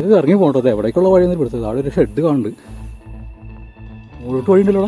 ഇത് ഇറങ്ങി പോകണ്ടത് എവിടേക്കുള്ള വഴിയൊന്നും പിടിച്ചത്. അവിടെ ഒരു ഷെഡ് കാണുന്നുണ്ട്. മുകളിലോട്ട് വഴി ഉണ്ടല്ലോ.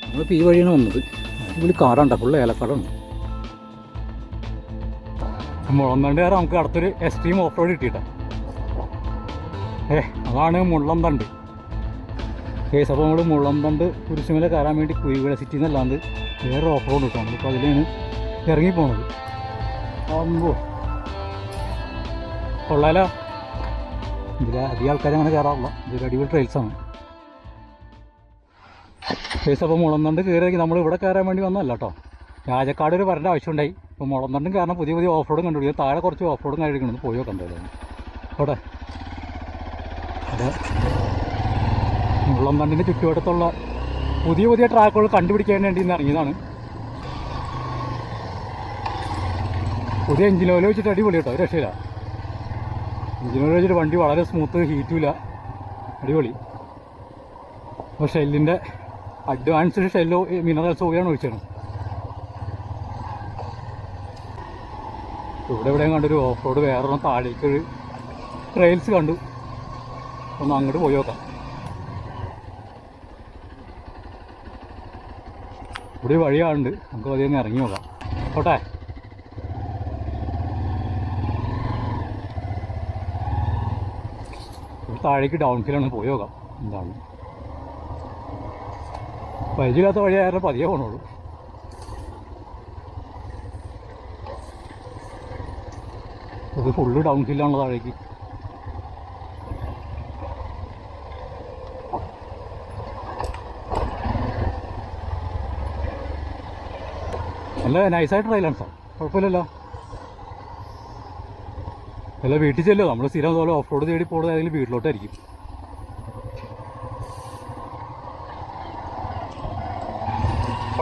നമ്മളിപ്പോൾ ഈ വഴിയാണ് വന്നത്. ഇതിൽ കാടാണ്ട, ഫുള്ള് ഏലക്കാടാണ്. മുളന്തണ്ട് കാരണം നമുക്ക് അടുത്തൊരു എക്സ്ട്രീം ഓഫ് റോഡ് കിട്ടിയിട്ടാണ്. അതാണ് മുള്ളന്തണ്ട് കേസ്. അപ്പോൾ നമ്മൾ മുള്ളന്തണ്ട് കുരിശുമല കയറാൻ വേണ്ടി കുഴിവിള സിറ്റിയിൽ നിന്നല്ലാണ്ട് വേറെ ഓഫ് റോഡ് കിട്ടും. നമ്മളിപ്പോൾ അതിലാണ് ഇറങ്ങിപ്പോണത്. ആകുമ്പോൾ കൊള്ളാലോ. ഇതിൽ അധികം ആൾക്കാർ അങ്ങനെ കയറാറില്ല. ഇതൊരു അടിപൊളി ട്രെയിൽസാണ് കേസ്. അപ്പോൾ മുളന്തണ്ട് കയറി നമ്മൾ ഇവിടെ കയറാൻ വേണ്ടി വന്നതല്ല കേട്ടോ. രാജക്കാട് ഒരു വരേണ്ട ആവശ്യമുണ്ടായി. ഇപ്പോൾ മുളന്തണ്ടും കാരണം പുതിയ പുതിയ ഓഫ് റോഡും കണ്ടുപിടിക്കും. താഴെ കുറച്ച് ഓഫ് റോഡും കഴിക്കണമെന്ന് പോയോ കണ്ടായിരുന്നു അവിടെ. അത് മുള്ളന്തണ്ടിൻ്റെ ചുറ്റുവട്ടത്തുള്ള പുതിയ പുതിയ ട്രാക്കുകൾ കണ്ടുപിടിക്കാൻ വേണ്ടി ഇന്ന് ഇറങ്ങിയതാണ്. പുതിയ എഞ്ചിൻ ഓയിൽ വെച്ചിട്ട് അടിപൊളി കേട്ടോ, രക്ഷയില്ല. എഞ്ചിൻ ഓയിൽ വെച്ചിട്ട് വണ്ടി വളരെ സ്മൂത്ത്, ഹീറ്റുമില്ല, അടിപൊളി. അപ്പോൾ ഷെല്ലിൻ്റെ അഡ്വാൻസ്ഡ് ഷെല്ലോ മിനറൽസ് ഓയിലാണ് ഒഴിച്ചത്. ഇവിടെ എവിടെയും കണ്ടൊരു ഓഫ് റോഡ് വേറെ താഴേക്കൊരു ട്രെയിൽസ് കണ്ടു. ഒന്ന് അങ്ങോട്ട് പോയി നോക്കാം. ഇവിടെ വഴിയാളുണ്ട്, നമുക്ക് അതിൽ നിന്ന് ഇറങ്ങി നോക്കാം. ഓട്ടെ. താഴേക്ക് ഡൗൺ ഹില്ലാണ്, പോയി നോക്കാം എന്താണ്. പരിചയമില്ലാത്ത വഴിയായാലും പതിയെ പോകണുള്ളൂ. ഇത് ഫുള്ള് ഡൗൺ ഹില്ലാണല്ലോ താഴേക്ക്. നല്ല നൈസായിട്ട് ട്രെയിലാണ് സാർ, കുഴപ്പമില്ലല്ലോ. അല്ല വീട്ടിൽ ചെല്ലോ, നമ്മൾ സ്ഥിരം പോലെ ഓഫ് റോഡ് തേടി പോകുന്നത് ഏതെങ്കിലും വീട്ടിലോട്ടായിരിക്കും.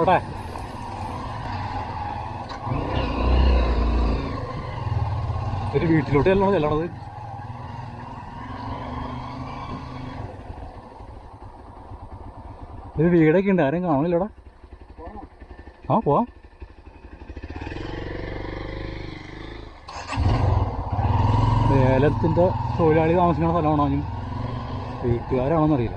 ഓട്ടെ. ഒരു വീട്ടിലോട്ട് ചെല്ലണോ ചെല്ലണത്. ഒരു വീടൊക്കെ ഉണ്ട്, ആരും കാണില്ലടാ. ആ പോവാം. ഏലത്തിൻ്റെ തൊഴിലാളി താമസിക്കുന്ന സ്ഥലമാണോ, അതിന് വീട്ടുകാരാണോന്നറിയില്ല.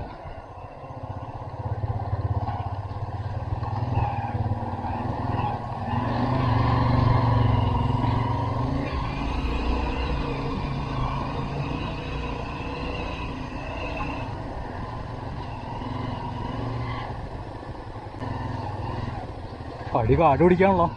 പടി കാട് പിടിക്കാണല്ലോ.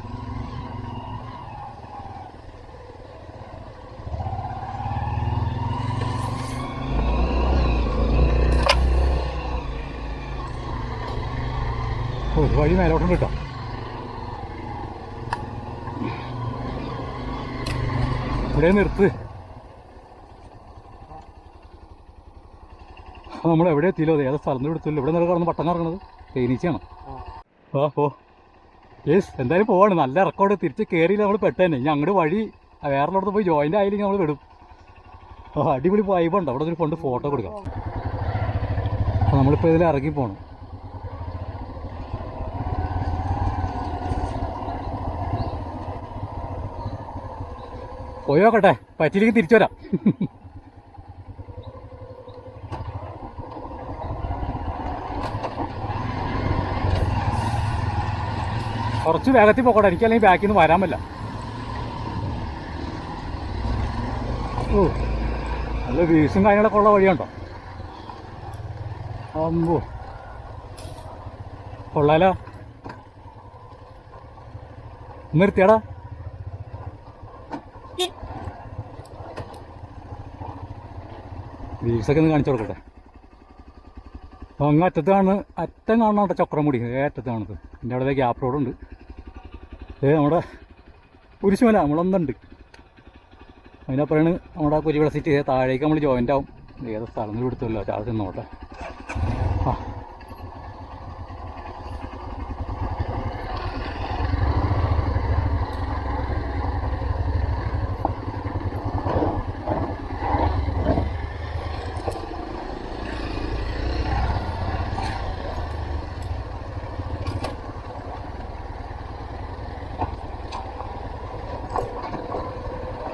ഒരു വഴി മേലോട്ടുണ്ട് കേട്ടോ. ഇവിടെ നിർത്ത്. നമ്മൾ എവിടെ എത്തിയില്ലോ, അത് ഏതാ സ്ഥലം എടുത്തില്ലോ. ഇവിടെ നില കിടന്ന് പട്ടം കറങ്ങണത് തേനീച്ചയാണ്. ഓ യെസ്, എന്തായാലും പോവാണ്. നല്ല ഇറക്കോട് തിരിച്ച് കയറിയില്ല നമ്മൾ പെട്ടെന്നെ. ഇനി അങ്ങോട്ട് വഴി വേറെ പോയി ജോയിൻ്റ് ആയില്ലെങ്കിൽ നമ്മൾ വിടും. അടിപൊളി വൈബുണ്ട്. അവിടെ ഒരു കൊണ്ട് ഫോട്ടോ കൊടുക്കാം. അപ്പോൾ നമ്മളിപ്പോൾ ഇതിൽ ഇറങ്ങി പോകണം. പോയി നോക്കട്ടെ, പറ്റിയില്ലെങ്കിൽ തിരിച്ചു വരാം. കുറച്ച് വേഗത്തിൽ പോകട്ടെ, എനിക്കല്ലെങ്കിൽ ബാക്കിൽ നിന്ന് വരാൻ പറ്റില്ല. ഓ നല്ല വീഴ്സും കാര്യങ്ങളൊക്കെ ഉള്ള വഴിയുണ്ടോ. അമ്പോ കൊള്ളാലോ. നിർത്തിയാടാ. വീഴ്സൊക്കെ ഒന്ന് കാണിച്ചു കൊടുക്കട്ടെ. അപ്പോൾ അങ്ങ് അറ്റം കാണണം കേട്ടോ, ചക്രമുടി അറ്റത്ത് കാണുന്നത്. എൻ്റെ അവിടെ ഗ്യാപ്പ് റോഡുണ്ട്. നമ്മുടെ കുരിശുമല നമ്മളൊന്നുണ്ട്. അതിനപ്പുറമാണ് നമ്മുടെ കുരിവിള സിറ്റി. താഴേക്ക് നമ്മൾ ജോയിൻ്റ് ആവും. ഏത് സ്ഥലം എടുത്തല്ലോ, അത് നിന്നോട്ടെ.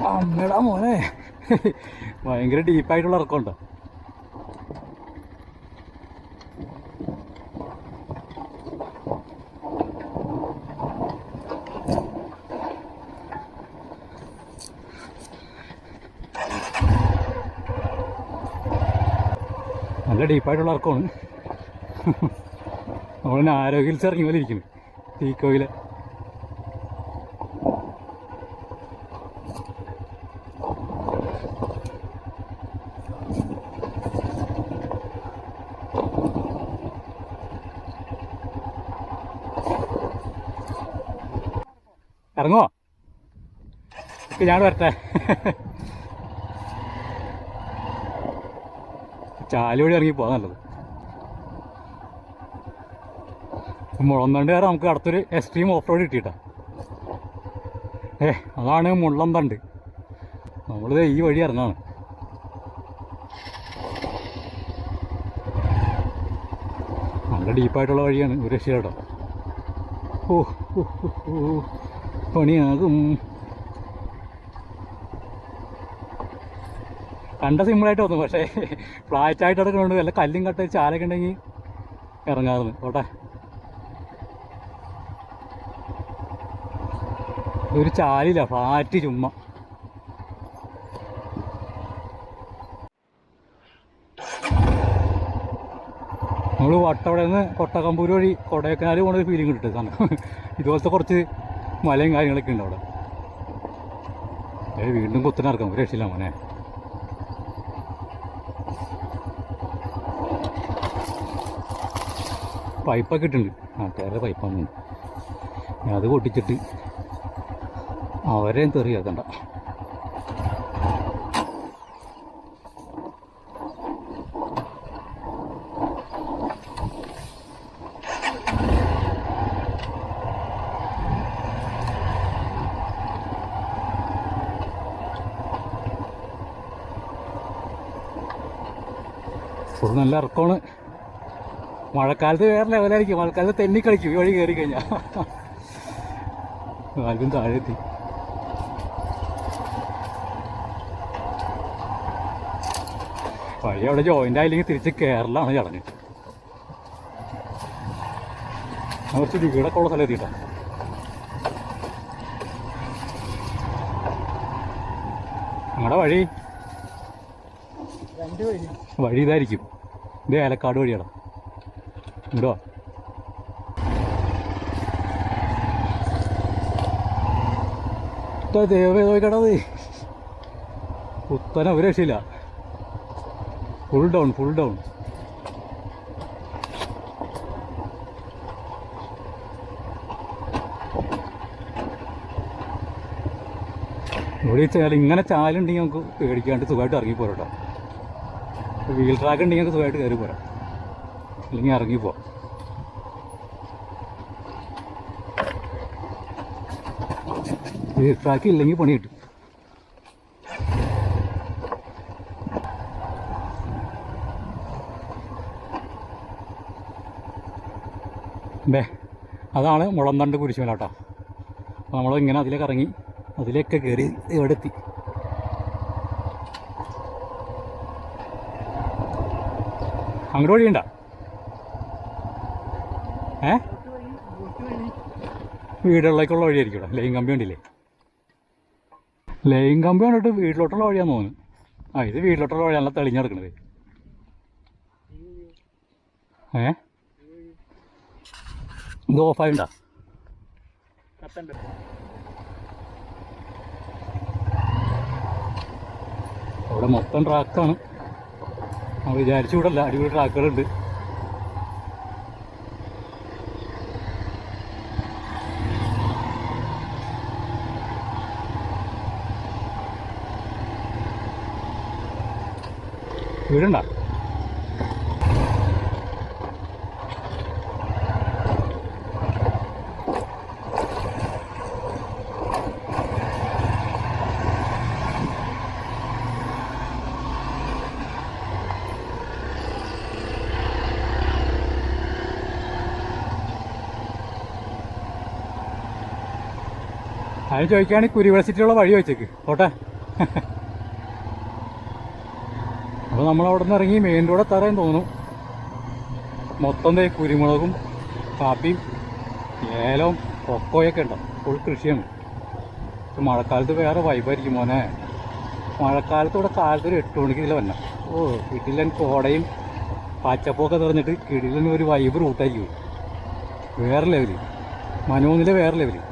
ആ അമ്മടാ മോനെ, ഭയങ്കര ഡീപ്പായിട്ടുള്ള ഇറക്കമുണ്ടോ. നല്ല ഡീപ്പായിട്ടുള്ള ഇറക്കമാണ്. നമ്മളെന്നെ ആരോഗ്യത്തിൽ ഇറങ്ങി പോലെ ഇരിക്കുന്നു തീക്കോയിലെ. ഇറങ്ങുമോ? ഞാൻ വരട്ടെ. ചാലുവഴി ഇറങ്ങി പോകാൻ നല്ലത്. മുളന്തണ്ട് കയറാൻ നമുക്ക് അടുത്തൊരു എക്സ്ട്രീം ഓഫ് റോഡ് കിട്ടിയിട്ടാ. അതാണ് മുള്ളന്തണ്ട്. നമ്മളിത് ഈ വഴി ഇറങ്ങാണ്. നല്ല ഡീപ്പായിട്ടുള്ള വഴിയാണ്, ഒരു രക്ഷ. ഓ പണിയാകും. കണ്ട സിമ്പിളായിട്ട് തോന്നും, പക്ഷേ ഫ്ലാറ്റായിട്ട് എടുക്കുന്നുണ്ട്. വല്ല കല്ലും കട്ട ചാലൊക്കെ ഉണ്ടെങ്കിൽ ഇറങ്ങാറുണ്ട്. ഓട്ടെ, ഒരു ചാലില്ല, ഫ്ലാറ്റ് ചുമ്മാ. നമ്മൾ വട്ടവിടെ നിന്ന് കൊട്ടക്കമ്പൂര് വഴി കൊടൈക്കനാൽ പോകുന്ന ഫീലിംഗ് കിട്ടും. കാരണം ഇതുപോലത്തെ കുറച്ച് മലയും കാര്യങ്ങളൊക്കെ ഉണ്ട് അവിടെ. വീണ്ടും കുത്തനിറക്കാം, ഒരു രക്ഷയില്ല മോനെ. പൈപ്പൊക്കെ ഇട്ടുണ്ട്, നാട്ടുകാരുടെ പൈപ്പാണ്. അത് പൊട്ടിച്ചിട്ട് അവരെയും തെറിയാക്കണ്ട. ഫുൾ നല്ല ഇറക്കമാണ്. മഴക്കാലത്ത് വേറെ ലെവലായിരിക്കും. മഴക്കാലത്ത് തെന്നിക്കളിക്കും ഈ വഴി കയറി കഴിഞ്ഞാൽ. ആൽബം താഴെത്തി. വഴി അവിടെ ജോയിൻ്റ് ആയില്ലെങ്കിൽ തിരിച്ച് കേരളമാണ് ചടങ്ങ്. കുറച്ച് വീടൊക്കെ ഉള്ള സ്ഥലം എത്തിയിട്ടാണ്. നമ്മുടെ വഴി ഇതായിരിക്കും. ഇത് ഏലക്കാട് വഴിയാണ്. ഇങ്ങോട്ടോ നോക്കണത് കുത്തനെ ഒരു രക്ഷയില്ല. Full down. ഇവിടെ ഇങ്ങനെ ചാലുണ്ടെങ്കിൽ നമുക്ക് പേടിക്കാണ്ട് സുഖമായിട്ട് ഇറങ്ങിപ്പോരാട്ടോ. വീൽ ട്രാക്ക് ഉണ്ടെങ്കിൽ നമുക്ക് സുഖമായിട്ട് കയറി പോരാം, അല്ലെങ്കിൽ ഇറങ്ങിപ്പോവാം. വീൽ ട്രാക്ക് ഇല്ലെങ്കിൽ പണി കിട്ടും. അതാണ് മുളന്തണ്ട് കുരിശുമല കേട്ടോ. അപ്പോൾ നമ്മളിങ്ങനെ അതിലേക്ക് ഇറങ്ങി അതിലേക്ക് കയറി ഇവിടെ എത്തി. അങ്ങോട്ട് വഴിയുണ്ട? വീടുകളിലേക്കുള്ള വഴിയായിരിക്കും ഇവിടെ. ലൈൻ കമ്പി ഉണ്ടില്ലേ? ലൈൻ കമ്പി കണ്ടിട്ട് വീട്ടിലോട്ടുള്ള വഴിയാന്ന് തോന്നുന്നു. ഇത് വീട്ടിലോട്ടുള്ള വഴിയാണല്ലോ തെളിഞ്ഞെടുക്കണത്. ഇത് ഓഫായിണ്ടാ? അവിടെ മൊത്തം ട്രാക്കാണ്. നമ്മൾ വിചാരിച്ചു വിടല്ല, അടിപൊളി ട്രാക്കുകളുണ്ട്. വീടുണ്ട? അതിന് ചോദിക്കുകയാണെങ്കിൽ കുരിവളസിറ്റിയുള്ള വഴി വെച്ചേക്ക്. ഓട്ടെ, അപ്പോൾ നമ്മളവിടെ നിന്ന് ഇറങ്ങി മെയിൻ റോഡ് എത്താറേന്ന് തോന്നുന്നു. മൊത്തം കുരുമുളകും കാപ്പിയും ഏലവും കൊക്കോയൊക്കെ ഉണ്ടാവും. ഫുൾ കൃഷിയാണ്. പക്ഷെ മഴക്കാലത്ത് വേറെ വൈബായിരിക്കും മോനെ. മഴക്കാലത്ത് ഇവിടെ കാലത്ത് ഒരു 8 മണിക്ക് ഇതിൽ വരണം. ഓ കിടിലൻ കോടയും പച്ചപ്പൊക്കെ നിറഞ്ഞിട്ട് കിടിലൻ ഒരു വൈബ് റൂട്ടായിരിക്കും. വേറെ ലെവല്, മനോന്നിലെ വേറെ ലെവല്.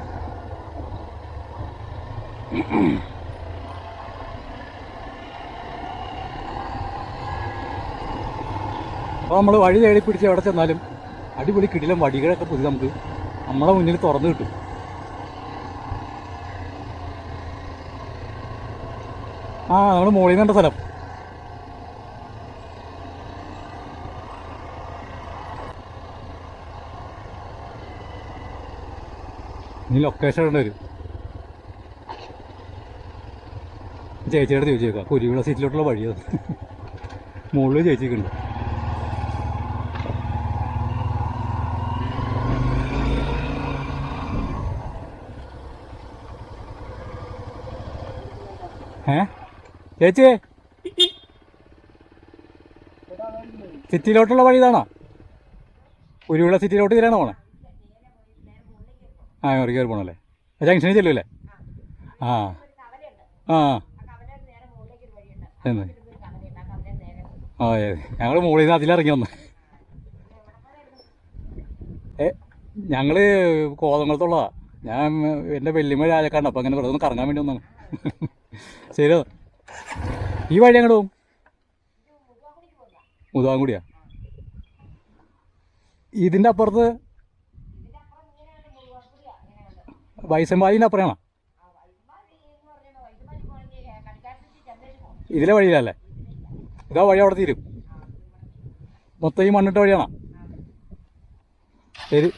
അപ്പോൾ നമ്മൾ വഴി തേടി പിടിച്ച് എവിടെ ചെന്നാലും അടിപൊളി കിടിലൻ വടികളൊക്കെ പുതിയ നമുക്ക് നമ്മളെ മുന്നിൽ തുറന്നു കിട്ടും. ആ നമ്മൾ മോളിൽ നിന്ന് കണ്ട സ്ഥലം. ഇനി ലൊക്കേഷൻ ഇടേണ്ടി വരും. ചേച്ചിയുടെ ചോദിച്ചേക്കാം കുരുവിള സീറ്റിലോട്ടുള്ള വഴിയത്. മുകളിൽ ചേച്ചിക്കുണ്ട്. ചേച്ചി സിറ്റിയിലോട്ടുള്ള വഴി ഇതാണോ? കുരുവിള സിറ്റിയിലോട്ട് ഇതിലാണോ പോണേ? ആ കയറി പോകണല്ലേ? ജംഗ്ഷനിൽ ചെല്ലൂല്ലേ? ആ ആ എന്ന് ആ ഞങ്ങൾ മുകളിൽ നിന്ന് അതിലിറങ്ങി വന്ന്. ഞങ്ങൾ കോതംകുളത്തുള്ളതാ. ഞാൻ എൻ്റെ വെല്ലുമ്മ രാജക്കാണ്ട്. അപ്പം അങ്ങനെ വെറുതെ ഒന്ന് കറങ്ങാൻ വേണ്ടി വന്നാണ്. ശരി, ഈ വഴി അങ്ങോട്ട് പോകും. മുതുവാങ്കുടിയാ? ഇതിൻ്റെ അപ്പുറത്ത് വൈസമ്പാലിൻ്റെ അപ്പുറമാണോ? ഇതിലെ വഴിയിലല്ലേ? ഇതാ വഴി അവിടെ തീരും. മൊത്തം ഈ മണ്ണിട്ട വഴിയാണോ? ശരി.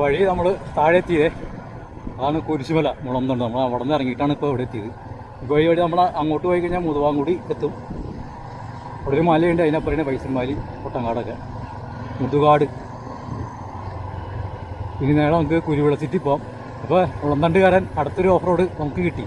വഴി നമ്മൾ താഴെ എത്തിയതേ. അതാണ് കുരിശുമല മുളന്തുണ്ട്. നമ്മൾ അവിടെ നിന്ന് ഇറങ്ങിയിട്ടാണ് ഇപ്പോൾ ഇവിടെ എത്തിയത്. ഇപ്പോൾ ഈ വഴി നമ്മൾ അങ്ങോട്ട് പോയി കഴിഞ്ഞാൽ മുതുവാങ്കുടി എത്തും. അവിടെ ഒരു മലയുണ്ട്, അതിനപ്പുറമാണ് വൈസന്മാലി, കൊട്ടങ്ങാടൊക്കെ, മുതുകാട്. ഇനി നേരെ നമുക്ക് കുരുവിള സിറ്റി പോകാം. അപ്പോൾ മുളന്തണ്ടുകാരൻ അടുത്തൊരു ഓഫ് റോഡ് നമുക്ക് കിട്ടി.